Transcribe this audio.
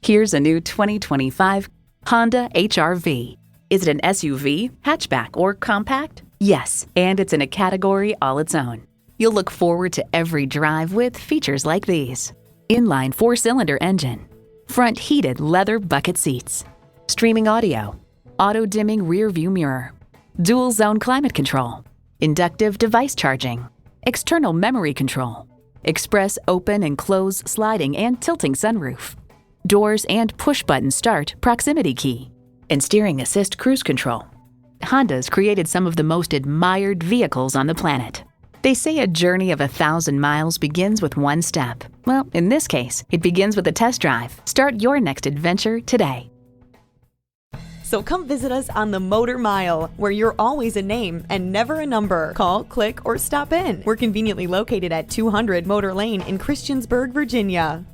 Here's a new 2025 Honda HR-V. Is it an SUV, hatchback, or compact? Yes, and it's in a category all its own. You'll look forward to every drive with features like these: inline 4-cylinder engine, front heated leather bucket seats, streaming audio, auto-dimming rear view mirror, dual zone climate control, inductive device charging, external memory control, express open and close sliding and tilting sunroof, doors and push-button start proximity key, and steering assist cruise control. Honda's created some of the most admired vehicles on the planet. They say a journey of 1,000 miles begins with one step. Well, in this case, it begins with a test drive. Start your next adventure today. So come visit us on the Motor Mile, where you're always a name and never a number. Call, click, or stop in. We're conveniently located at 200 Motor Lane in Christiansburg, Virginia.